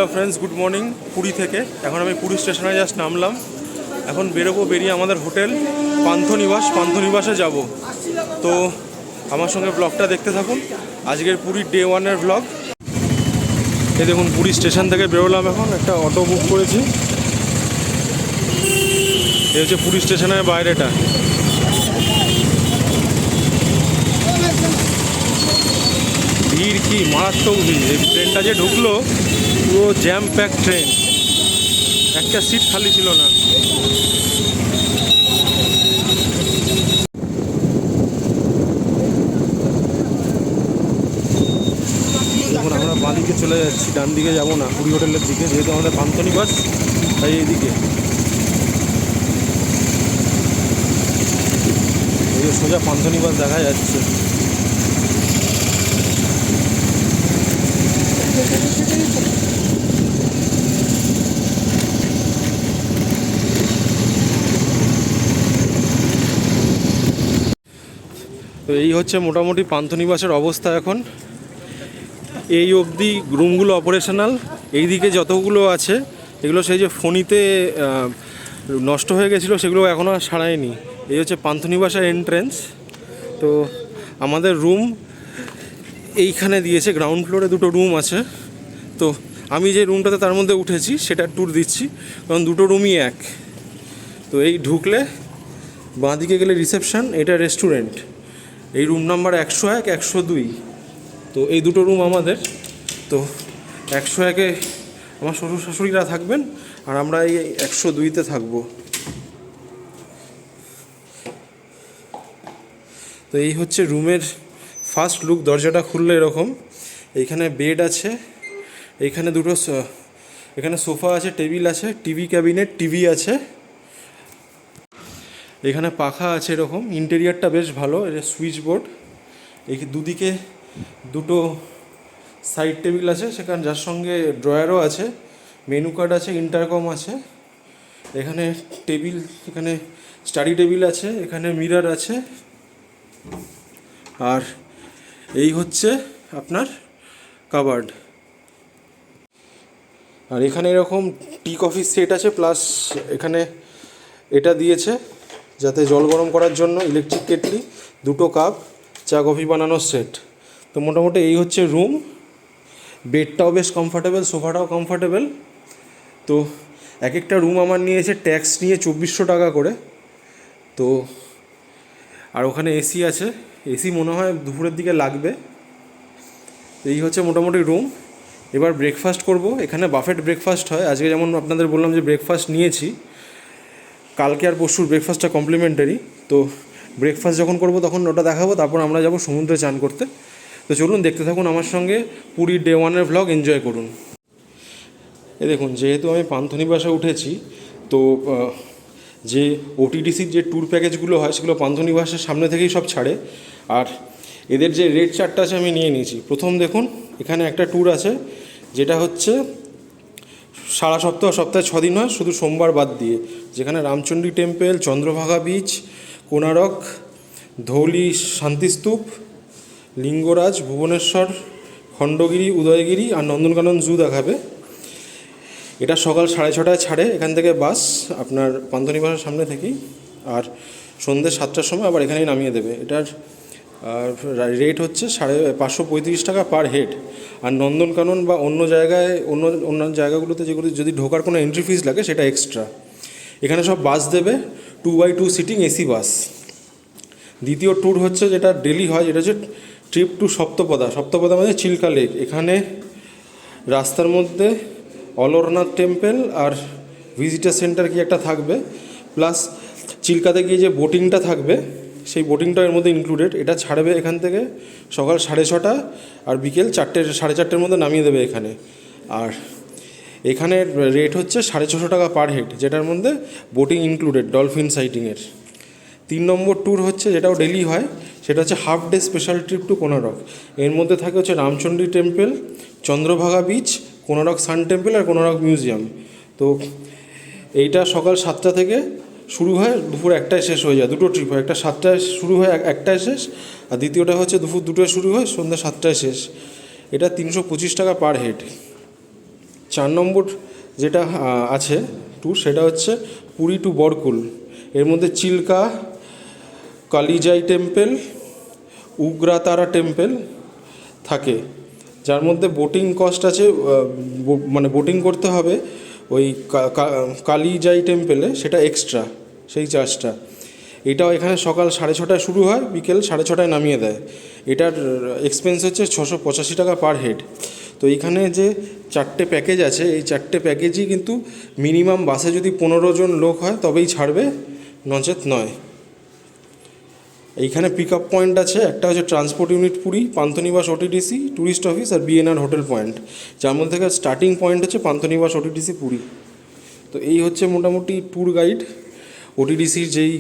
Hello friends, good morning. Puri থেকে এখন আমি পুরী স্টেশনে জাস্ট নামলাম। এখন বেরিয়ে আমাদের হোটেল পান্থনিবাসে যাব। তো আমার সঙ্গে ব্লগটা দেখতে থাকুন। আজকের পুরীর ডে 1-এর ব্লগ। এই দেখুন, পুরী স্টেশন থেকে বেরোলাম, এখন একটা অটো বুক করেছি। এই হচ্ছে পুরী স্টেশনের বাইরেটা। ভিড় কি মারাত্মক ভিড়। এই ট্রেনটা যে ঢুকলো, পুরো জ্যাম প্যাক ট্রেন, একটা সিট খালি ছিল না। এখন আমরা বাঁদিকে চলে যাচ্ছি, ডান দিকে যাবো না, পুরী হোটেলের দিকে, যেহেতু আমাদের পান্থনিবাস, তাই এইদিকে। এই সোজা পান্থনিবাস দেখা যাচ্ছে। তো এই হচ্ছে মোটামুটি পান্থনিবাসের অবস্থা এখন। এই অবধি রুমগুলো অপারেশনাল। এই দিকে যতগুলো আছে এগুলো সেই যে ফণিতে নষ্ট হয়ে গেছিলো, সেগুলো এখনও সারায়নি। এই হচ্ছে পান্থনিবাসের এন্ট্রেন্স। তো আমাদের রুম এইখানে দিয়েছে, গ্রাউন্ড ফ্লোরে দুটো রুম আছে। তো আমি যে রুমটাতে তার মধ্যে উঠেছি সেটার ট্যুর দিচ্ছি, কারণ দুটো রুমই এক। তো এই ঢুকলে বাঁদিকে গেলে রিসেপশন, এটা রেস্টুরেন্ট। এই রুম নাম্বার 101, 102। তো এই দুটো রুম আমাদের। তো 101-এ আমার শ্বশুর শাশুড়িরা থাকবেন, আর আমরা এই 102-তে থাকবো। তো এই হচ্ছে রুমের ফার্স্ট লুক। দরজাটা খুললে এরকম। এইখানে বেড আছে, এইখানে এখানে সোফা আছে, টেবিল আছে, টিভি ক্যাবিনেট, টিভি আছে, এখানে পাখা আছে এরকম। ইন্টেরিয়ারটা বেশ ভালো। এটা সুইচ বোর্ড। এই দুদিকে দুটো সাইড টেবিল আছে, সেখানে যার সঙ্গে ড্রয়ারও আছে, মেনু কার্ড আছে, ইন্টারকম আছে। এখানে টেবিল, এখানে স্টাডি টেবিল আছে, এখানে মিরর আছে। আর এই হচ্ছে আপনার কাবার্ড। আর এখানে এরকম টি কফি সেট আছে, প্লাস এখানে এটা দিয়েছে যাতে জল গরম করার জন্য, ইলেকট্রিক কেটলি, দুটো কাপ, চা কফি বানানোর সেট। তো মোটামুটি এই হচ্ছে রুম। বেডটাও বেশ কমফর্টেবল, সোফাটাও কমফর্টেবল। তো এক একটা রুম আমার নিয়েছে ট্যাক্স নিয়ে 2400 টাকা করে। তো আর ওখানে এসি আছে, এসি মনে হয় দুপুরের দিকে লাগবে। এই হচ্ছে মোটামুটি রুম। এবার ব্রেকফাস্ট করব। এখানে বাফেট ব্রেকফাস্ট হয়। আজকে যেমন আপনাদের বললাম যে ব্রেকফাস্ট নিয়েছি, কালকে আর পরশুর ব্রেকফাস্টটা কমপ্লিমেন্টারি। তো ব্রেকফাস্ট যখন করব তখন ওটা দেখাবো। তারপর আমরা যাব সমুদ্রে চান করতে। তো চলুন দেখতে থাকুন আমার সঙ্গে, পুরীর ডে 1-এর ভ্লগ এনজয় করুন। এ দেখুন, যেহেতু আমি পান্থনিবাসে উঠেছি, তো যে ওটিডিসির যে ট্যুর প্যাকেজগুলো হয় সেগুলো পান্থনিবাসের সামনে থেকেই সব ছাড়ে। আর এদের যে রেট চার্টটা আছে আমি নিয়ে নিয়েছি। প্রথম দেখুন, এখানে একটা ট্যুর আছে যেটা হচ্ছে সারা সপ্তাহে 6 দিন হয়, শুধু সোমবার বাদ দিয়ে, যেখানে রামচণ্ডী টেম্পল, চন্দ্রভাগা বিচ, কোণারক, ধৌলি শান্তিস্তূপ, লিঙ্গরাজ, ভুবনেশ্বর, খণ্ডগিরি, উদয়গিরি আর নন্দনকানন জু দেখাবে। এটা সকাল 6:30টায় ছাড়ে এখান থেকে বাস, আপনার পান্থনিবাসের সামনে থেকেই। আর সন্ধ্যে 7টার সময় আবার এখানেই নামিয়ে দেবে। এটার রেট হচ্ছে 535 টাকা পার হেড। আর নন্দনকানন বা অন্য জায়গাগুলোতে যেগুলো যদি ঢোকার কোনো এন্ট্রি ফিস লাগে সেটা এক্সট্রা। এখানে সব বাস দেবে, 2x2 সিটিং এসি বাস। দ্বিতীয় ট্যুর হচ্ছে যেটা ডেলি হয়, যেটা হচ্ছে ট্রিপ টু সপ্তপদা মানে চিল্কা লেক। এখানে রাস্তার মধ্যে অলরনাথ টেম্পল আর ভিজিটার সেন্টার কি একটা থাকবে, প্লাস চিল্কাতে গিয়ে যে বোটিংটা থাকবে সেই বোটিংটা এর মধ্যে ইনক্লুডেড। এটা ছাড়বে এখান থেকে সকাল 6:30 আর বিকেল 4:30-4:30 মধ্যে নামিয়ে দেবে এখানে। আর এখানের রেট হচ্ছে 650 টাকা পার হেড, যেটার মধ্যে বোটিং ইনক্লুডেড, ডলফিন সাইটিংয়ের। 3 নম্বর ট্যুর হচ্ছে, যেটাও ডেলি হয়, সেটা হচ্ছে half day special trip to Konark. এর মধ্যে থাকে হচ্ছে Ramchandi temple, Chandrabhaga beach, Konark sun temple আর কোণারক মিউজিয়াম। তো এইটা সকাল 7টা থেকে শুরু হয়, দুপুর 1টায় শেষ হয়ে যায়। দুটো ট্রিপ হয়, একটা 7টায় শুরু হয়, 1টায় শেষ। আর দ্বিতীয়টা হচ্ছে দুপুর 2টায় শুরু হয়, সন্ধ্যা 7টায় শেষ। এটা 325 টাকা পার হেড। 4 নম্বর যেটা আছে ট্যুর, সেটা হচ্ছে পুরী টু বরকুল। এর মধ্যে চিল্কা, কালিজাই টেম্পল, উগ্রাতারা টেম্পল থাকে, যার মধ্যে বোটিং কস্ট আছে, মানে বোটিং করতে হবে ওই কালিজাই টেম্পলে, সেটা এক্সট্রা, সেই চার্জটা। এটাও এখানে সকাল 6:30টায় শুরু হয়, বিকেল 6:30টায় নামিয়ে দেয়। এটার এক্সপেন্স হচ্ছে 685 টাকা পার হেড। তো এইখানে যে 4টে প্যাকেজ আছে, এই 4টে প্যাকেজই কিন্তু মিনিমাম বাসে যদি 15 জন লোক হয় তবেই ছাড়বে, নচেত নয়। এইখানে পিক আপ পয়েন্ট আছে, একটা হচ্ছে transport unit Puri, Panthanivas OTDC tourist office আর বিএনআর হোটেল পয়েন্ট, যার মধ্যে থেকে স্টার্টিং পয়েন্ট হচ্ছে পান্থনিবাস ওটিডিসি পুরী। তো এই হচ্ছে মোটামুটি ট্যুর গাইড। ওটিডিসির যেই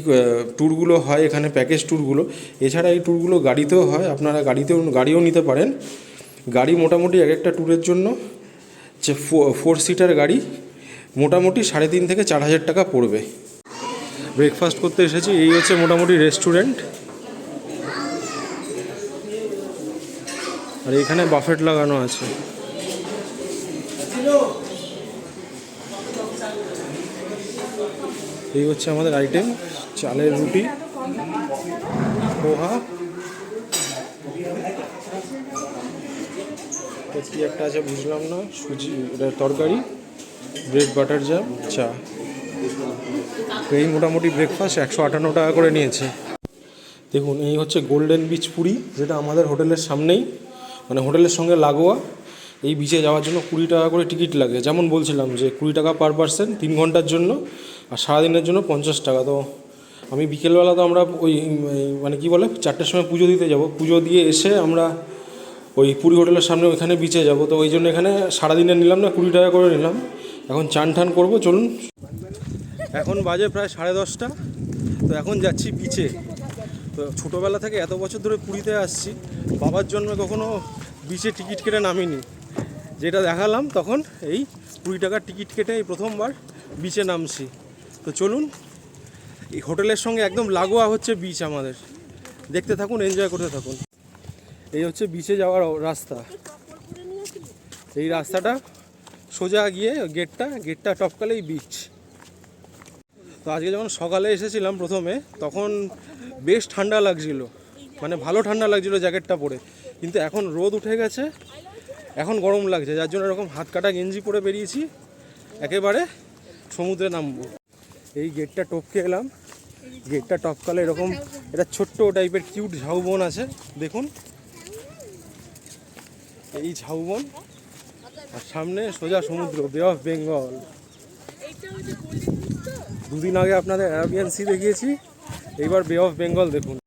ট্যুরগুলো হয় এখানে, প্যাকেজ ট্যুরগুলো। এছাড়া এই ট্যুরগুলো গাড়িতেও হয়, আপনারা গাড়িও নিতে পারেন। গাড়ি মোটামুটি এক একটা ট্যুরের জন্য যে 4 সিটার গাড়ি মোটামুটি 3.5 থেকে 4,000 টাকা পড়বে। ব্রেকফাস্ট করতে এসেছি, এই হচ্ছে মোটামুটি রেস্টুরেন্ট। আর এখানে বাফেট লাগানো আছে। এই হচ্ছে আমাদের আইটেম, চালের রুটি, পোহা, কি একটা আছে বুঝলাম না, সুজি তরকারি, ব্রেড বাটার জ্যাম, চা। এই মোটামুটি ব্রেকফাস্ট 158 টাকা করে নিয়েছে। দেখুন, এই হচ্ছে গোল্ডেন বিচ পুরী, যেটা আমাদের হোটেলের সামনেই, মানে হোটেলের সঙ্গে লাগোয়া। এই বিচে যাওয়ার জন্য 20 টাকা করে টিকিট লাগে। যেমন বলছিলাম যে 20 টাকা পার পার্সন 3 ঘন্টার জন্য, আর সারাদিনের জন্য 50 টাকা। তো আমি বিকেলবেলা তো আমরা ওই মানে কি বলে 4টের সময় পুজো দিতে যাব, পুজো দিয়ে এসে আমরা ওই পুরী হোটেলের সামনে ওইখানে বিচে যাব। তো ওই জন্য এখানে সারাদিনে নিলাম না, 20 টাকা করে নিলাম। এখন চান টান করবো, চলুন। এখন বাজে প্রায় 10:30। তো এখন যাচ্ছি বিচে। তো ছোটোবেলা থেকে এত বছর ধরে পুরীতে আসছি, বাবার জন্য কখনো বিচে টিকিট কেটে নামিনি। যেটা দেখালাম তখন এই 20 টাকার টিকিট কেটে এই প্রথমবার বিচে নামছি। তো চলুন, এই হোটেলের সঙ্গে একদম লাগোয়া হচ্ছে বিচ আমাদের। দেখতে থাকুন, এনজয় করতে থাকুন। এই হচ্ছে বিচে যাওয়ার রাস্তা। এই রাস্তাটা সোজা গিয়ে গেটটা টপকালেই বিচ। তো আজকে যখন সকালে এসেছিলাম প্রথমে, তখন বেশ ঠান্ডা লাগছিল, মানে ভালো ঠান্ডা লাগছিল জ্যাকেটটা পরে। কিন্তু এখন রোদ উঠে গেছে, এখন গরম লাগছে, যার জন্য এরকম হাত কাটা গেঞ্জি পরে বেরিয়েছি, একেবারে সমুদ্রে নামবো। এই গেটটা টপকে এলাম। গেটটা টপকালে এরকম এটা ছোট্ট টাইপের কিউট ঝাউবন আছে, দেখুন এই ঝাউবন। আর সামনে সোজা সমুদ্র, বে অফ বেঙ্গল। দুদিন আগে আপনাদের অ্যারাবিয়ান সি দেখিয়েছি, এইবার বে অফ বেঙ্গল দেখুন।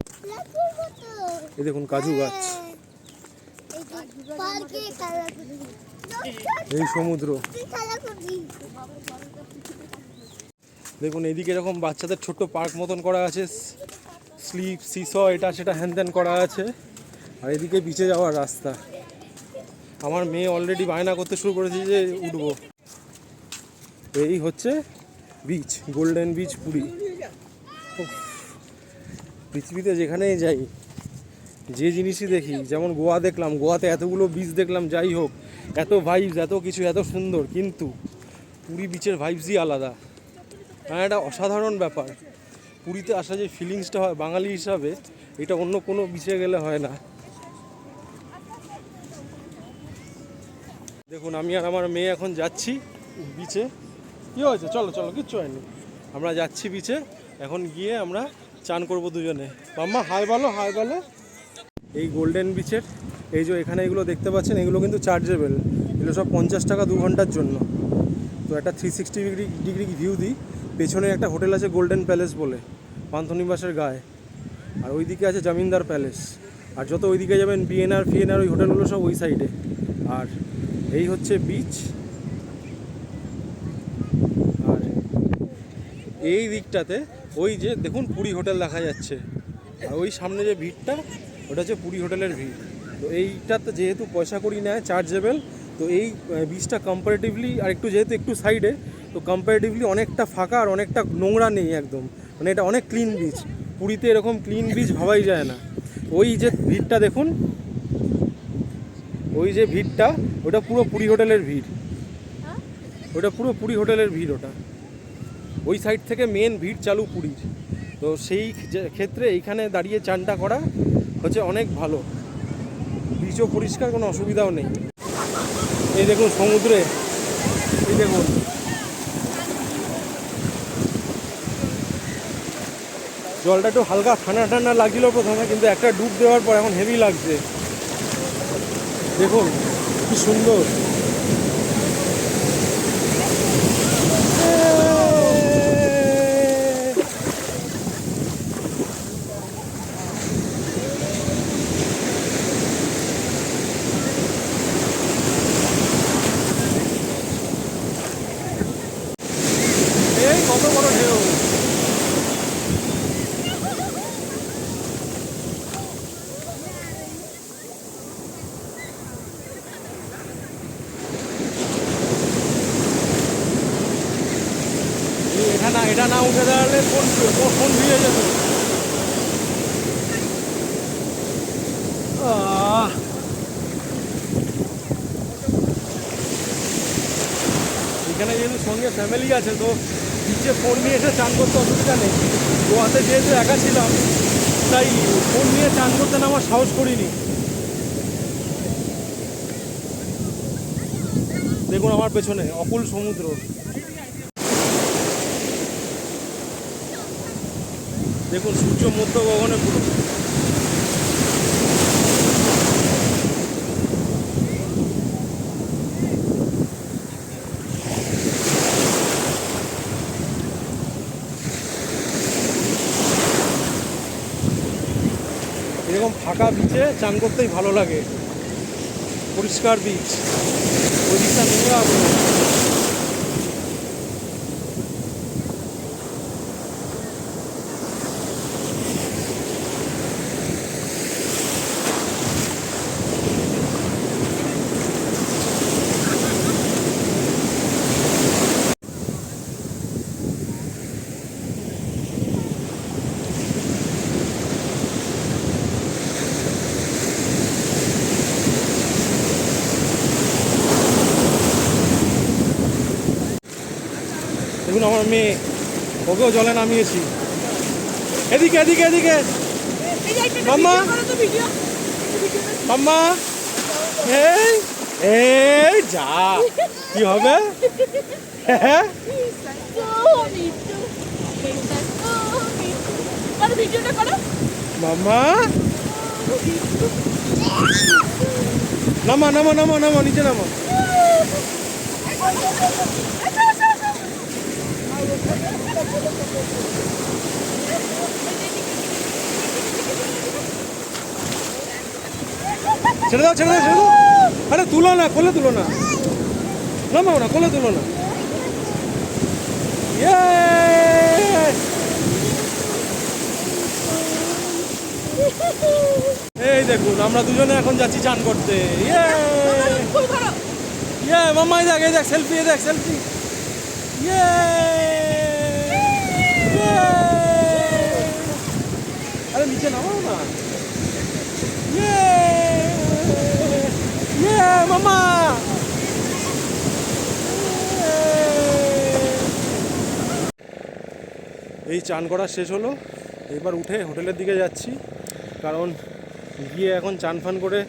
এই দেখুন কাজু গাছ, এই সমুদ্র। দেখুন এইদিকে এরকম বাচ্চাদের ছোট্ট পার্ক মতন করা আছে, স্লিপ, সিস, এটা সেটা হ্যান ত্যান করা আছে। আর এদিকে বিচে যাওয়ার রাস্তা। আমার মেয়ে অলরেডি বায়না করতে শুরু করেছে যে উঠবো। এই হচ্ছে বিচ, গোল্ডেন বিচ পুরী। পৃথিবীতে যেখানেই যাই, যে জিনিসই দেখি, যেমন গোয়া দেখলাম, গোয়াতে এতগুলো বিচ দেখলাম, যাই হোক, এত ভাইবস, এত কিছু, এত সুন্দর, কিন্তু পুরী বিচের ভাইবসই আলাদা। মানে এটা অসাধারণ ব্যাপার। পুরীতে আসা যে ফিলিংসটা হয় বাঙালি হিসাবে, এটা অন্য কোনো বিচে গেলে হয় না। দেখুন, আমি আর আমার মেয়ে এখন যাচ্ছি বিচে। কী হয়েছে? চলো চলো, কিচ্ছু হয়নি। আমরা যাচ্ছি বিচে, এখন গিয়ে আমরা চান করবো দুজনে। মাম্মা হাই বলো, হাই বলো। এই গোল্ডেন বিচের এই যে এখানে এগুলো দেখতে পাচ্ছেন, এগুলো কিন্তু চার্জেবল। এগুলো সব 50 টাকা 2 ঘন্টার জন্য। তো একটা 360 ডিগ্রি ভিউ দিই। পেছনে একটা হোটেল আছে গোল্ডেন প্যালেস বলে, পান্থনিবাসের গায়ে। আর ওইদিকে আছে জমিদার প্যালেস। আর যত ওইদিকে যাবেন বিএনআর ফিএনআর, ওই হোটেলগুলো সব ওই সাইডে। আর এই হচ্ছে বিচ। আর এই দিকটাতে ওই যে দেখুন পুরী হোটেল দেখা যাচ্ছে। আর ওই সামনে যে ভিড়টা, ওটা হচ্ছে পুরী হোটেলের ভিড়। তো এইটাতে যেহেতু পয়সা করি নেয়, চার্জেবল, তো এই বিচটা কম্পারেটিভলি আর একটু যেহেতু একটু সাইডে, তো কম্পারেটিভলি অনেকটা ফাঁকা আর অনেকটা নোংরা নেই একদম। মানে এটা অনেক ক্লিন বিচ। পুরীতে এরকম ক্লিন বিচ ভাবাই যায় না। ওই যে ভিড়টা দেখুন, ওই যে ভিড়টা, ওটা পুরো পুরী হোটেলের ভিড়। ওটা পুরো পুরী হোটেলের ভিড়, ওটা ওই সাইড থেকে মেন ভিড় চালু পুরীর। তো সেই ক্ষেত্রে এইখানে দাঁড়িয়ে চানটা করা হচ্ছে অনেক ভালো, বিচও পরিষ্কার, কোনো অসুবিধাও নেই। এই দেখুন সমুদ্রে, এই দেখুন জলটা একটু হালকা ঠান্ডা ঠান্ডা লাগছিল প্রথমে, কিন্তু একটা ডুব দেওয়ার পর এখন হেভি লাগছে। দেখুন কি সুন্দর। এই কত বড় ঢেউ। এটা না উঠে দাঁড়ালে ফোন ভিজে যাবে। এখানে যেহেতু সঙ্গে ফ্যামিলি আছে, তো নিচে ফোন নিয়ে এসে চান করতে অসুবিধা নেই। গোয়াতে যেহেতু একা ছিলাম, তাই ফোন নিয়ে চান করতে নামার সাহস করিনি। দেখুন আমার পেছনে অকুল সমুদ্র। দেখুন সূর্য মধ্য গগনে পুরো। এরকম ফাঁকা বিচে চান করতেই ভালো লাগে, পরিষ্কার বিচ, ওই দিকটা নোংরা। দেখুন আমার মেয়ে, ওকেও জলে নামিয়েছি। এদিকে এদিকে এদিকে মাম্মা, মাম্মা, এই এই যা, কি হবে? মাম্মা, নামা নামা নামা নামা, নিচে নামা। ছেড়ে দাও ছেড়ে দাও ছেড়ে দাও। আরে তুলো না, কোলে তুলো না, নামাও না, কোলে তুলো না। এই দেখুন আমরা দুজনে এখন যাচ্ছি চান করতে। মাম্মা এই দেখ, এই দেখ সেলফি, এই দেখ সেলফি। আরে নিচে নামাও না। মাম্মা, এই চান করা শেষ হলো, এবার উঠে হোটেলের দিকে যাচ্ছি। কারণ গিয়ে এখন চান ফান করে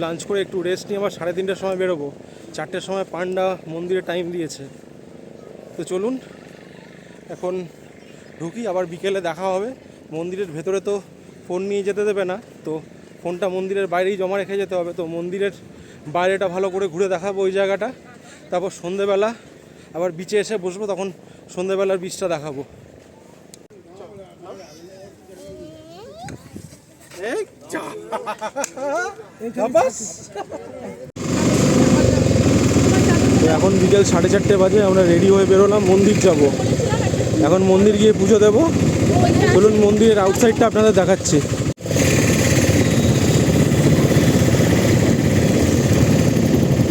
লাঞ্চ করে একটু রেস্ট নিয়ে আবার 3:30টার সময় বেরোবো। 4টের সময় পান্ডা মন্দিরে টাইম দিয়েছে। তো চলুন এখন ঢুকি, আবার বিকেলে দেখা হবে। মন্দিরের ভেতরে তো ফোন নিয়ে যেতে দেবে না, তো ফোনটা মন্দিরের বাইরেই জমা রেখে যেতে হবে। তো মন্দিরের বাইরেটা ভালো করে ঘুরে দেখাবো ওই জায়গাটা। তারপর সন্ধেবেলা আবার বিচে এসে বসবো, তখন সন্ধেবেলার বিচটা দেখাবো। এখন বিকেল 4:30 বাজে, আমরা রেডি হয়ে বেরোলাম, মন্দির যাব। এখন মন্দির গিয়ে পুজো দেব। চলুন মন্দিরের আউটসাইডটা আপনাদের দেখাচ্ছি।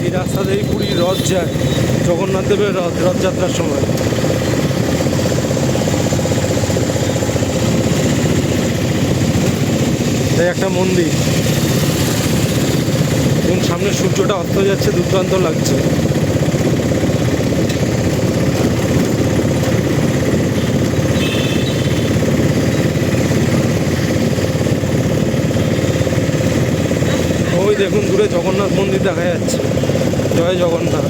এই রাস্তা দিয়ে পুরীর রথ যায়, জগন্নাথ দেবের রথযাত্রার সময়। একটা মন্দির, এবং সামনে সূর্যটা অস্ত যাচ্ছে, দুর্দান্ত লাগছে। দেখুন দূরে জগন্নাথ মন্দির দেখা যাচ্ছে। জয় জগন্নাথ।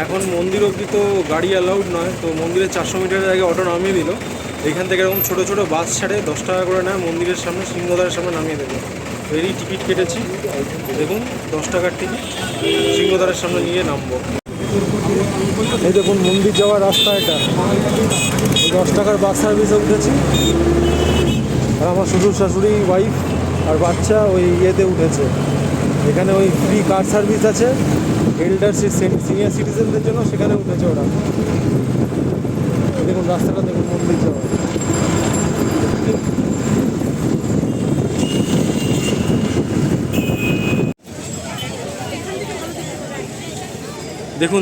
এখন মন্দির অবধি তো গাড়ি অ্যালাউড নয়, তো মন্দিরের 400 মিটারের আগে অটো নামিয়ে দিল। এখান থেকে এরকম ছোটো ছোটো বাস ছাড়ে, 10 টাকা করে নেয়, মন্দিরের সামনে সিংহদ্বারের সামনে নামিয়ে দেবে। তো এরই টিকিট কেটেছি, দেখুন 10 টাকার টিকিট, সিংহদ্বারের সামনে নিয়ে নামবো। এই দেখুন মন্দির যাওয়ার রাস্তা এটা, 10 টাকার বাস সার্ভিসে উঠেছি। আর আমার শ্বশুর শাশুড়ি, ওয়াইফ আর বাচ্চা ওই ইয়েতে উঠেছে। এখানে ওই ফ্রি কার সার্ভিস আছে এল্ডার সিনিয়র সিটিজেনদের জন্য, সেখানে উঠেছে ওরা। দেখুন রাস্তাটা দেখুন মন্দির যাওয়ার। দেখুন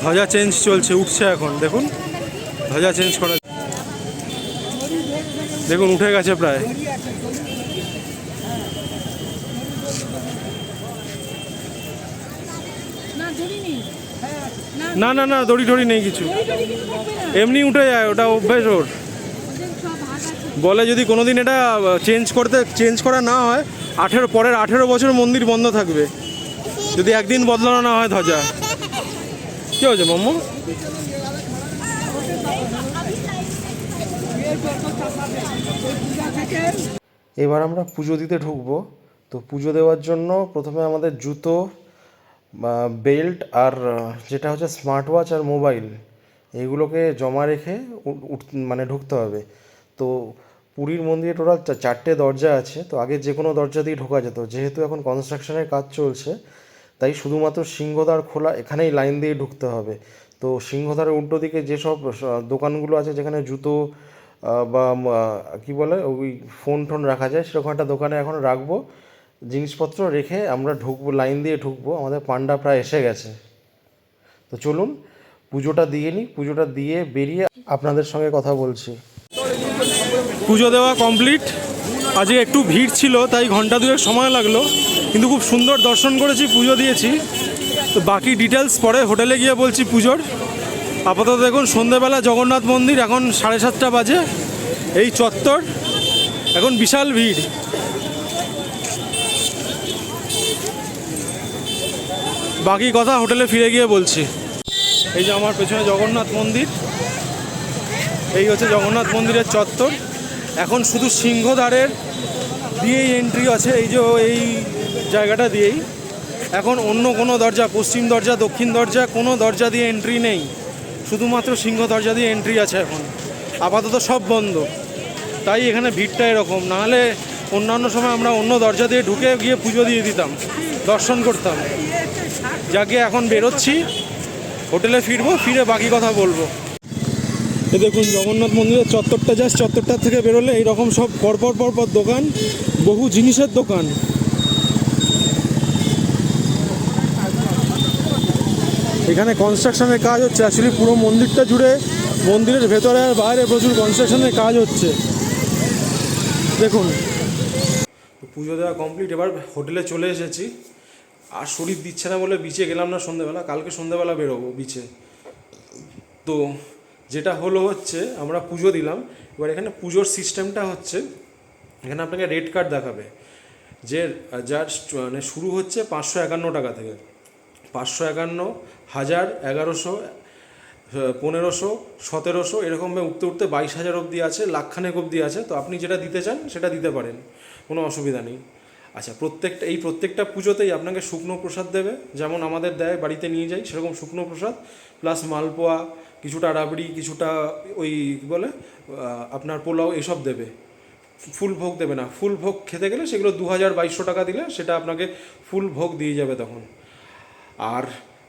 ধ্বজা চেঞ্জ চলছে, উঠছে এখন। দেখুন ধ্বজা চেঞ্জ করা, দেখুন উঠে গেছে প্রায়। না না না, দড়ি টড়ি নেই কিছু, এমনি উঠে যায়, ওটা অভ্যেস ওর। বলে যদি কোনোদিন এটা চেঞ্জ করা না হয়, পরের 18 বছর মন্দির বন্ধ থাকবে, যদি একদিন বদলানো না হয় ধ্বজা। কি হয়েছে মাম্মু? এবার আমরা পুজো দিতে ঢুকবো। তো পুজো দেওয়ার জন্য প্রথমে আমাদের জুতো, বেল্ট আর যেটা হচ্ছে স্মার্ট ওয়াচ আর মোবাইল, এইগুলোকে জমা রেখে মানে ঢুকতে হবে। তো পুরীর মন্দিরে টোটাল 4টে দরজা আছে। তো আগে যে কোনো দরজা দিয়ে ঢোকা যেত, যেহেতু এখন কনস্ট্রাকশনের কাজ চলছে তাই শুধুমাত্র সিংহদ্বার খোলা, এখানেই লাইন দিয়ে ঢুকতে হবে। তো সিংহদ্বারের উল্টো দিকে যেসব দোকানগুলো আছে যেখানে জুতো বা কী বলে ওই ফোন টোন রাখা যায়, সেরকম একটা দোকানে এখন রাখবো, জিনিসপত্র রেখে আমরা ঢুকবো, লাইন দিয়ে ঢুকবো। আমাদের পান্ডা প্রায় এসে গেছে। তো চলুন পুজোটা দিয়ে নিই, পুজোটা দিয়ে বেরিয়ে আপনাদের সঙ্গে কথা বলছি। পুজো দেওয়া কমপ্লিট। আজকে একটু ভিড় ছিল তাই ঘন্টা দুয়েক সময় লাগলো, কিন্তু খুব সুন্দর দর্শন করেছি, পুজো দিয়েছি। তো বাকি ডিটেলস পরে হোটেলে গিয়ে বলছি পুজোর। আপাতত দেখুন সন্ধেবেলা জগন্নাথ মন্দির, এখন 7:30 বাজে। এই চত্বর এখন বিশাল ভিড়। বাকি কথা হোটেলে ফিরে গিয়ে বলছি। এই যে আমার পেছনে জগন্নাথ মন্দির, এই হচ্ছে জগন্নাথ মন্দিরের চত্বর। এখন শুধু সিংহদ্বারের দিয়েই এন্ট্রি আছে, এই যে এই জায়গাটা দিয়েই। এখন অন্য কোনো দরজা, পশ্চিম দরজা, দক্ষিণ দরজা, কোনো দরজা দিয়ে এন্ট্রি নেই, শুধুমাত্র সিংহ দরজা দিয়ে এন্ট্রি আছে। এখন আপাতত সব বন্ধ, তাই এখানে ভিড়টা এরকম। নাহলে অন্যান্য সময় আমরা অন্য দরজা দিয়ে ঢুকে গিয়ে পুজো দিয়ে দিতাম, দর্শন করতাম। যাকে এখন বেরোচ্ছি, হোটেলে ফিরবো, ফিরে বাকি কথা বলবো। এই দেখুন জগন্নাথ মন্দিরের চত্বরটা, জাস্ট চত্বরটার থেকে বেরোলে এইরকম সব পরপর দোকান, বহু জিনিসের দোকান। এখানে কনস্ট্রাকশনের কাজ হচ্ছে, অ্যাকচুয়ালি পুরো মন্দিরটা জুড়ে, মন্দিরের ভেতরে আর বাইরে প্রচুর কনস্ট্রাকশনের কাজ হচ্ছে। দেখুন পুজো দেওয়া কমপ্লিট, এবার হোটেলে চলে এসেছি। আর শরীর দিচ্ছে না বলে বিচে গেলাম না সন্ধ্যেবেলা, কালকে সন্ধ্যেবেলা বেরোবো বিচে। তো যেটা হচ্ছে আমরা পুজো দিলাম। এবার এখানে পুজোর সিস্টেমটা হচ্ছে, এখানে আপনাকে রেড কার্ড দেখাবে যে যার মানে শুরু হচ্ছে 551 টাকা থেকে, 551, 1000, 1100, 1500, 1700, এরকমভাবে উঠতে উঠতে 22,000 অবধি আছে, লাখখানেক অবধি আছে। তো আপনি যেটা দিতে চান সেটা দিতে পারেন, কোনো অসুবিধা নেই। আচ্ছা, প্রত্যেকটা পুজোতেই আপনাকে শুকনো প্রসাদ দেবে, যেমন আমাদের দেয়, বাড়িতে নিয়ে যাই সেরকম শুকনো প্রসাদ, প্লাস মালপোয়া, কিছুটা রাবড়ি, কিছুটা ওই কী বলে আপনার পোলাও, এসব দেবে। ফুল ভোগ দেবে না। ফুল ভোগ খেতে গেলে সেগুলো 2200 টাকা দিলে সেটা আপনাকে ফুল ভোগ দিয়ে যাবে তখন। আর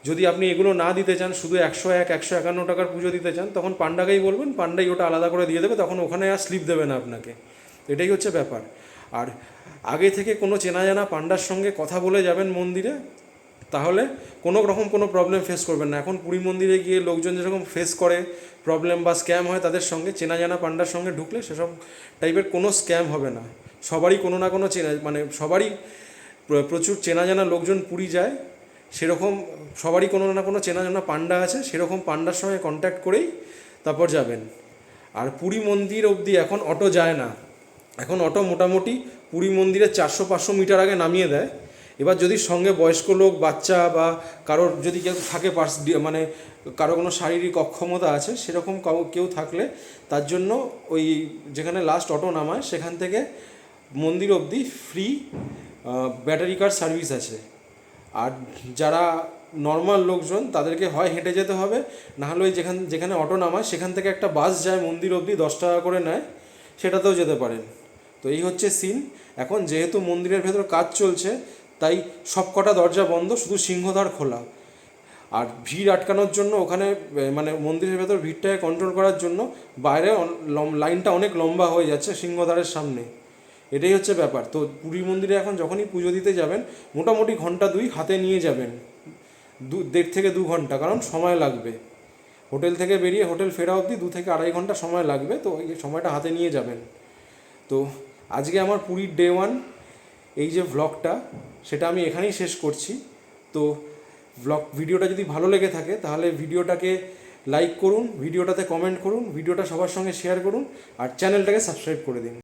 যদি আপনি এগুলো না দিতে চান, শুধু 101, 151 টাকার পুজো দিতে চান, তখন পান্ডাকেই বলবেন, পান্ডাই ওটা আলাদা করে দিয়ে দেবে, তখন ওখানে আর স্লিপ দেবে না আপনাকে। এটাই হচ্ছে ব্যাপার। আর আগে থেকে কোনো চেনা জানা পান্ডার সঙ্গে কথা বলে যাবেন মন্দিরে, তাহলে কোনো রকম কোনো প্রবলেম ফেস করবেন না। এখন পুরী মন্দিরে গিয়ে লোকজন যেরকম ফেস করে প্রবলেম বা স্ক্যাম হয় তাদের সঙ্গে, চেনা জানা পান্ডার সঙ্গে ঢুকলে সেসব টাইপের কোনো স্ক্যাম হবে না। সবারই কোনো না কোনো চেনা, মানে সবারই প্রচুর চেনা জানা লোকজন পুরী যায়, সেরকম সবারই কোনো না কোনো চেনা জানা পান্ডা আছে, সেরকম পান্ডার সঙ্গে কন্ট্যাক্ট করেই তারপর যাবেন। আর পুরী মন্দির অবধি এখন অটো যায় না, এখন অটো মোটামুটি পুরী মন্দিরে 400-500 মিটার আগে নামিয়ে দেয়। এবার যদি সঙ্গে বয়স্ক লোক, বাচ্চা বা কারোর যদি কেউ থাকে মানে কারো কোনো শারীরিক অক্ষমতা আছে সেরকম কেউ থাকলে তার জন্য ওই যেখানে লাস্ট অটো নামায় সেখান থেকে মন্দির অবধি ফ্রি ব্যাটারি কার সার্ভিস আছে। আর যারা নর্মাল লোকজন তাদেরকে হয় হেঁটে যেতে হবে, নাহলে ওই যেখানে অটো নামায় সেখান থেকে একটা বাস যায় মন্দির অবধি, 10 টাকা করে নেয়, সেটাতেও যেতে পারেন। তো এই হচ্ছে সিন। এখন যেহেতু মন্দিরের ভেতর কাজ চলছে তাই সব কটা দরজা বন্ধ, শুধু সিংহদ্বার খোলা। আর ভিড় আটকানোর জন্য ওখানে মানে মন্দিরের ভেতর ভিড়টাকে কন্ট্রোল করার জন্য বাইরে লাইনটা অনেক লম্বা হয়ে যাচ্ছে সিংহদ্বারের সামনে। এটাই হচ্ছে ব্যাপার। তো পুরী মন্দিরে এখন যখনই পুজো দিতে যাবেন মোটামুটি 1-2 ঘন্টা হাতে নিয়ে যাবেন, 1.5 থেকে 2 ঘন্টা, কারণ সময় লাগবে। হোটেল থেকে বেরিয়ে হোটেল ফেরা অবধি 2 থেকে 2.5 ঘন্টা সময় লাগবে, তো এই সময়টা হাতে নিয়ে যাবেন। তো আজকে আমার পুরীর ডে 1 এই যে ভ্লগটা, সেটা আমি এখানেই শেষ করছি। তো ভিডিওটা যদি ভালো লেগে থাকে তাহলে ভিডিওটাকে লাইক করুন, ভিডিওটাতে কমেন্ট করুন, ভিডিওটা সবার সঙ্গে শেয়ার করুন, আর চ্যানেলটাকে সাবস্ক্রাইব করে দিন।